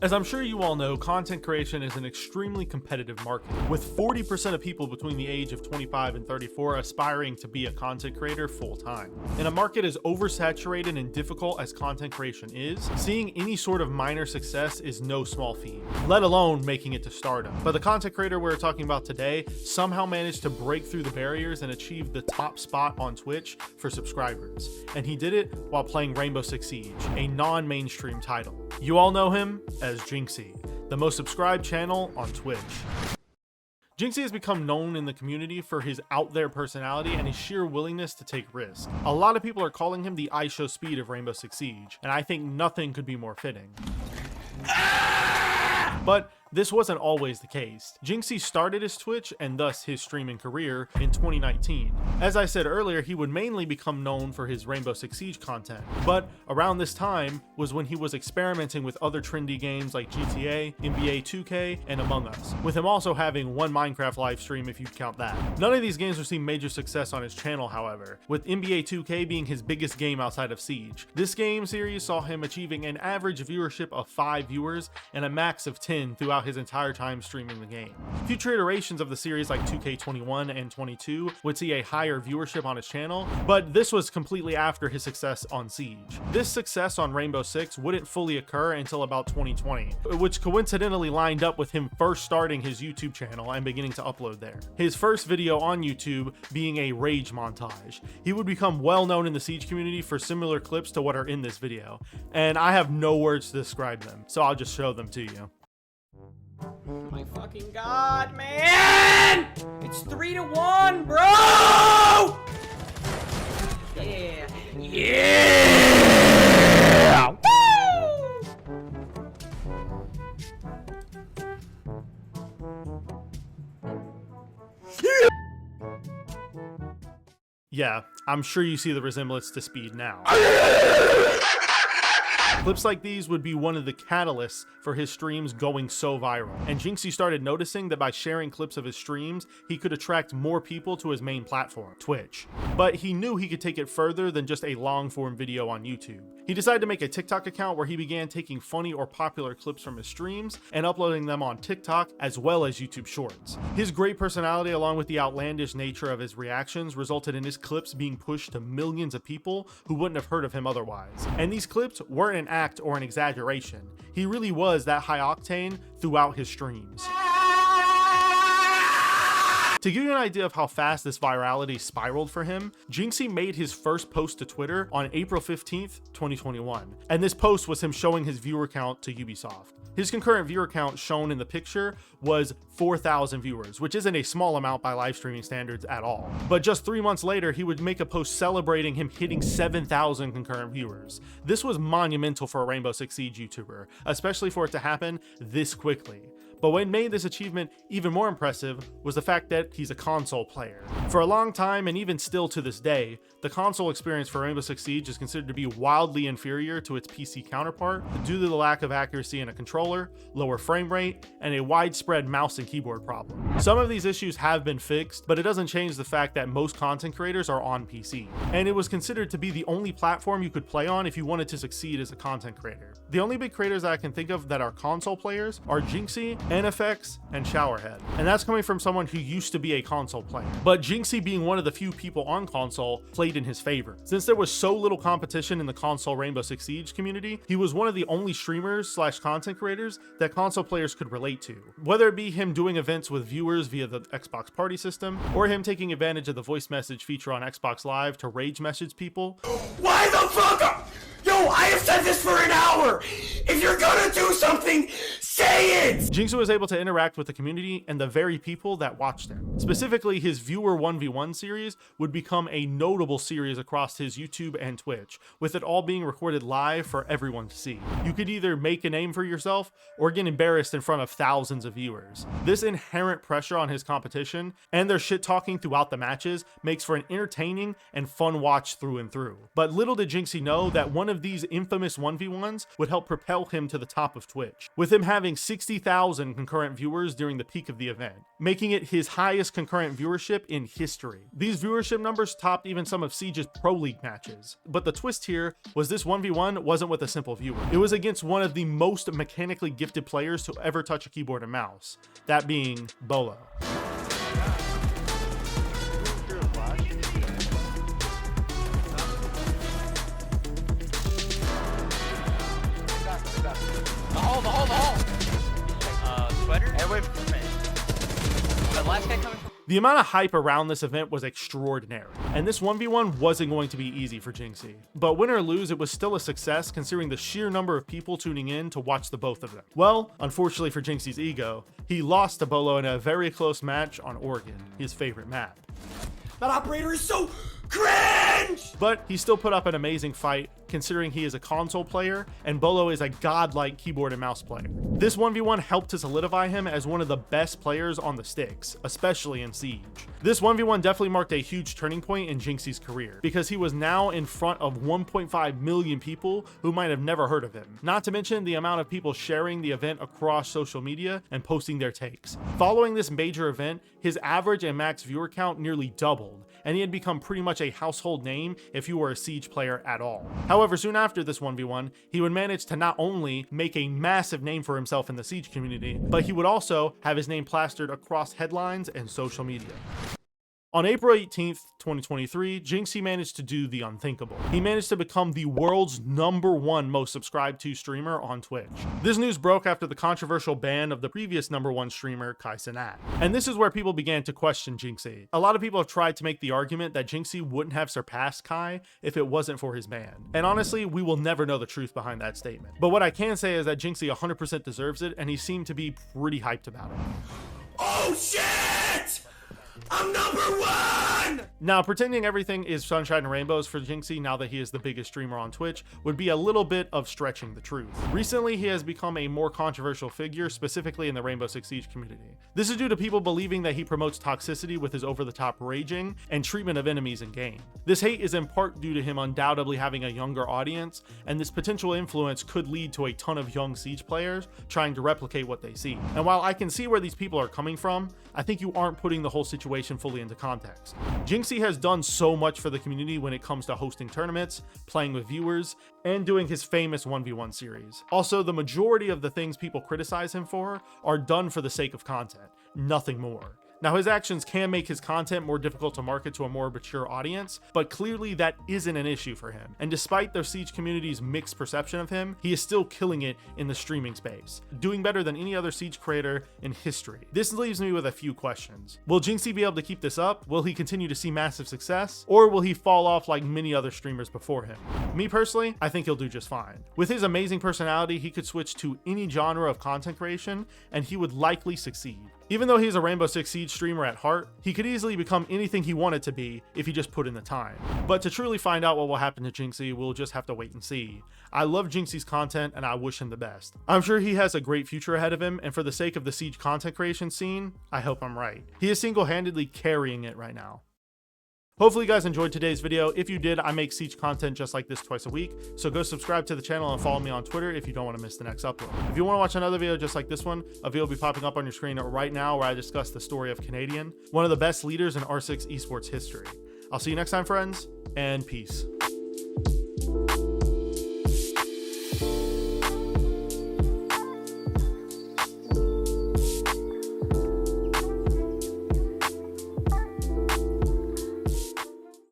As I'm sure you all know, content creation is an extremely competitive market, with 40% of people between the age of 25 and 34 aspiring to be a content creator full-time. In a market as oversaturated and difficult as content creation is, seeing any sort of minor success is no small feat, let alone making it to stardom. But the content creator we're talking about today somehow managed to break through the barriers and achieve the top spot on Twitch for subscribers. And he did it while playing Rainbow Six Siege, a non-mainstream title. You all know him as Jynxzi, the most subscribed channel on Twitch. Jynxzi has become known in the community for his out there personality and his sheer willingness to take risks. A lot of people are calling him the IShowSpeed of Rainbow Six Siege, and I think nothing could be more fitting. But this wasn't always the case. Jynxzi started his Twitch and thus his streaming career in 2019. As I said earlier, he would mainly become known for his Rainbow Six Siege content, but around this time was when he was experimenting with other trendy games like GTA, NBA 2K, and Among Us, with him also having one Minecraft live stream if you'd count that. None of these games received major success on his channel, however, with NBA 2K being his biggest game outside of Siege. This game series saw him achieving an average viewership of 5 viewers and a max of 10 throughout his entire time streaming the game. Future iterations of the series like 2K21 and 22 would see a higher viewership on his channel, but this was completely after his success on Siege. This success on Rainbow Six wouldn't fully occur until about 2020, which coincidentally lined up with him first starting his YouTube channel and beginning to upload there. His first video on YouTube being a rage montage. He would become well known in the Siege community for similar clips to what are in this video, and I have no words to describe them, so I'll just show them to you. Oh my fucking god, man! It's 3-1, bro! Yeah. Yeah! Woo! Yeah, I'm sure you see the resemblance to Speed now. Clips like these would be one of the catalysts for his streams going so viral, and Jynxzi started noticing that by sharing clips of his streams, he could attract more people to his main platform, Twitch. But he knew he could take it further than just a long-form video on YouTube. He decided to make a TikTok account where he began taking funny or popular clips from his streams and uploading them on TikTok as well as YouTube Shorts. His great personality along with the outlandish nature of his reactions resulted in his clips being pushed to millions of people who wouldn't have heard of him otherwise. And these clips weren't an act or an exaggeration. He really was that high octane throughout his streams. To give you an idea of how fast this virality spiraled for him, Jynxzi made his first post to Twitter on April 15th, 2021. And this post was him showing his viewer count to Ubisoft. His concurrent viewer count shown in the picture was 4,000 viewers, which isn't a small amount by live streaming standards at all. But just 3 months later, he would make a post celebrating him hitting 7,000 concurrent viewers. This was monumental for a Rainbow Six Siege YouTuber, especially for it to happen this quickly. But what made this achievement even more impressive was the fact that he's a console player. For a long time, and even still to this day, the console experience for Rainbow Six Siege is considered to be wildly inferior to its PC counterpart due to the lack of accuracy in a controller, lower frame rate, and a widespread mouse and keyboard problem. Some of these issues have been fixed, but it doesn't change the fact that most content creators are on PC, and it was considered to be the only platform you could play on if you wanted to succeed as a content creator. The only big creators that I can think of that are console players are Jynxzi, NFX, and Showerhead, and that's coming from someone who used to be a console player. But Jynxzi, being one of the few people on console, played in his favor. Since there was so little competition in the console Rainbow Six Siege community, he was one of the only streamers / content creators that console players could relate to. Whether it be him doing events with viewers via the Xbox Party system, or him taking advantage of the voice message feature on Xbox Live to rage message people. Why the fuck? Yo, I have said this for an hour! If you're gonna do something, say it! Jynxzi was able to interact with the community and the very people that watched him. Specifically, his viewer 1v1 series would become a notable series across his YouTube and Twitch, with it all being recorded live for everyone to see. You could either make a name for yourself or get embarrassed in front of thousands of viewers. This inherent pressure on his competition and their shit talking throughout the matches makes for an entertaining and fun watch through and through. But little did Jynxzi know that one of these infamous 1v1s would help propel him to the top of Twitch. Twitch, with him having 60,000 concurrent viewers during the peak of the event, making it his highest concurrent viewership in history. These viewership numbers topped even some of Siege's Pro League matches. But the twist here was this 1v1 wasn't with a simple viewer. It was against one of the most mechanically gifted players to ever touch a keyboard and mouse, that being Bolo. The hole. Sweater? Hey, wait for me. The last guy coming from... The amount of hype around this event was extraordinary, and this 1v1 wasn't going to be easy for Jynxzi. But win or lose, it was still a success considering the sheer number of people tuning in to watch the both of them. Well, unfortunately for Jynxzi's ego, he lost to Bolo in a very close match on Oregon, his favorite map. That operator is so cringe! But he still put up an amazing fight, considering he is a console player and Bolo is a godlike keyboard and mouse player. This 1v1 helped to solidify him as one of the best players on the sticks, especially in Siege. This 1v1 definitely marked a huge turning point in Jynxzi's career, because he was now in front of 1.5 million people who might have never heard of him. Not to mention the amount of people sharing the event across social media and posting their takes. Following this major event, his average and max viewer count nearly doubled, and he had become pretty much a household name if you were a Siege player at all. However, soon after this 1v1, he would manage to not only make a massive name for himself in the Siege community, but he would also have his name plastered across headlines and social media. On April 18th, 2023, Jynxzi managed to do the unthinkable. He managed to become the world's #1 most subscribed to streamer on Twitch. This news broke after the controversial ban of the previous #1 streamer, Kai Cenat. And this is where people began to question Jynxzi. A lot of people have tried to make the argument that Jynxzi wouldn't have surpassed Kai if it wasn't for his ban. And honestly, we will never know the truth behind that statement. But what I can say is that Jynxzi 100% deserves it, and he seemed to be pretty hyped about it. Oh shit! I'm #1! Now, pretending everything is sunshine and rainbows for Jynxzi now that he is the biggest streamer on Twitch would be a little bit of stretching the truth. Recently, he has become a more controversial figure, specifically in the Rainbow Six Siege community. This is due to people believing that he promotes toxicity with his over-the-top raging and treatment of enemies in game. This hate is in part due to him undoubtedly having a younger audience, and this potential influence could lead to a ton of young Siege players trying to replicate what they see. And while I can see where these people are coming from, I think you aren't putting the whole situation fully into context. Jynxzi has done so much for the community when it comes to hosting tournaments, playing with viewers, and doing his famous 1v1 series. Also, the majority of the things people criticize him for are done for the sake of content, nothing more. Now, his actions can make his content more difficult to market to a more mature audience, but clearly that isn't an issue for him. And despite the Siege community's mixed perception of him, he is still killing it in the streaming space, doing better than any other Siege creator in history. This leaves me with a few questions. Will Jynxzi be able to keep this up? Will he continue to see massive success? Or will he fall off like many other streamers before him? Me personally, I think he'll do just fine. With his amazing personality, he could switch to any genre of content creation, and he would likely succeed. Even though he's a Rainbow Six Siege streamer at heart, he could easily become anything he wanted to be if he just put in the time. But to truly find out what will happen to Jynxzi, we'll just have to wait and see. I love Jynxzi's content and I wish him the best. I'm sure he has a great future ahead of him, and for the sake of the Siege content creation scene, I hope I'm right. He is single-handedly carrying it right now. Hopefully you guys enjoyed today's video. If you did, I make Siege content just like this twice a week, so go subscribe to the channel and follow me on Twitter if you don't want to miss the next upload. If you want to watch another video just like this one, a video will be popping up on your screen right now where I discuss the story of Canadian, one of the best leaders in R6 esports history. I'll see you next time, friends, and peace.